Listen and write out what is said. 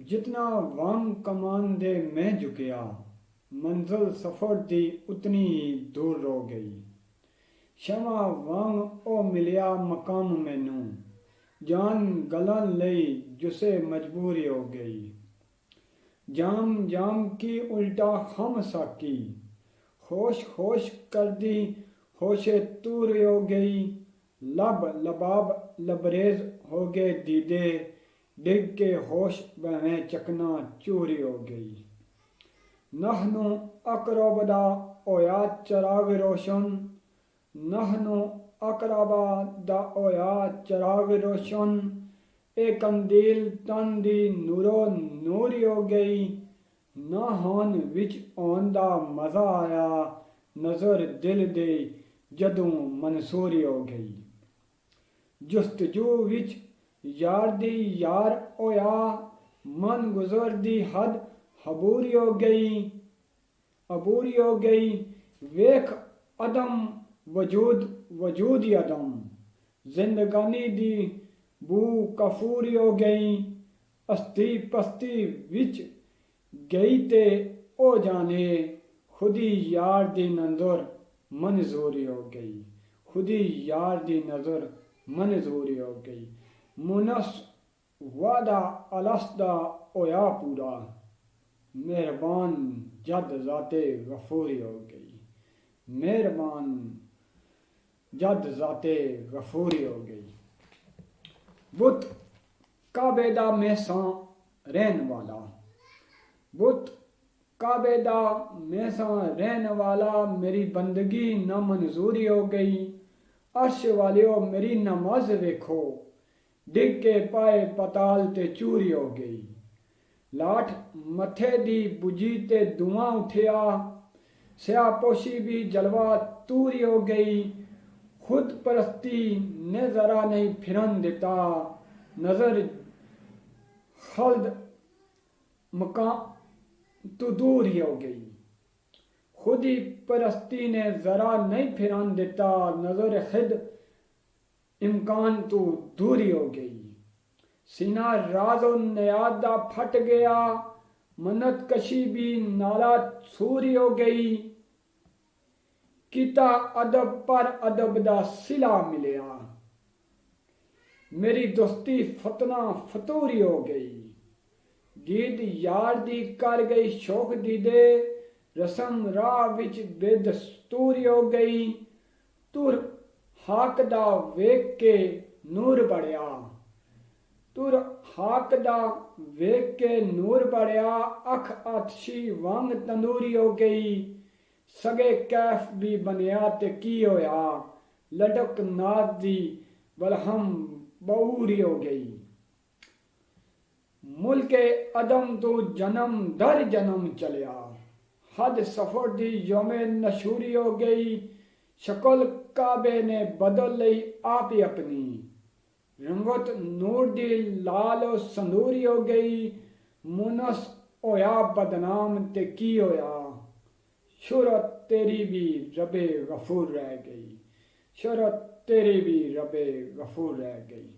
जितना वांग कमान दे मैं झुकिया, मंजिल सफर दी उतनी ही दूर रो गई। क्षमा वांग ओ मिलिया मकाम मैनू, जान गलन लई जुसे मजबूरी हो गई। जाम जाम की उल्टा खम साकी, होश होश कर दी होशे तूर हो गई। लब लबाब लबरेज हो गए दीदे, डिग के होश बहवें चकना चूरी हो गई। नहनु अकरबदा ओया चराग रोशन, नहनु अकरबा दा ओया चराग रोशन। ए कंदील तन दी नूरो नूरी हो गई। ना होन विच आउण दा मज़ा आया, नज़र दिल दे जदों मंसूरी हो गई। जुस्तजू विच यार दी यार होया, मन गुज़र दी हद अबूरी हो गई, अबूरी हो गई। वेख अदम वजूद वजूद ही अदम, जिंदगानी दी बू कफूरी हो गई। अस्ती पस्ती विच गई ते ओ जाने, खुदी यार दी नज़र मंजूरी हो गई, खुदी यार दी नज़र मंजूरी हो गई। मुनस वादा अलस्दा ओया पूरा, मेहरबान जद ज़ाते गफूरी हो गई, मेहरबान जद ज़ाते गफूरी हो गई। बुत काबे दा मैसां रहन वाला, बुत काबे दा मैसां रहन वाला, मेरी बंदगी न मंजूरी हो गई। अर्श वालियो मेरी नमाज वेखो, डिग के पाए पताल ते चूरी हो गई। लाठ मथे दी बुझी ते धुआं उठिया, स्यापोशी भी जलवा तूरी हो गई। खुद परस्ती ने जरा नहीं फिरन देता, नजर खल्द मकाम तो दूर ही हो गई। खुदी परस्ती ने जरा नहीं फिरन देता, नजर खिद इम्कान तो दूरी हो गई। सीना राजो नयादा फट गया, मन्नत कशी भी नाला सूरी हो गई। किता अदब पर अदब दा सिला मिलिया, मेरी दोस्ती फतना फतूरी हो गई। गीत यार दी कर गई शौक दी दे, रस्म राह विच बेदस्तूरी हो गई। तुर हाक दा वेख के नूर बढ़िया, तुर हाक दा वेख के नूर बढ़िया। अख आतशी वांग तंदूरी हो गई, सगे कैफ भी बनिया ते की होया। लटक नाद दी बलहम बऊरी हो गई। मुल्के अदम तो जन्म दर जन्म चलिया, हद सफर दी योमे नशूरी हो गई। शक्ल काबे ने बदल लई आप ही अपनी, रंगत नूर दी लाल संदूरी हो गई। मुनस होया बदनाम ते की होया, शोहरत तेरी भी रबे गफूर रह गई, शोहरत तेरी भी रबे गफूर रह गई।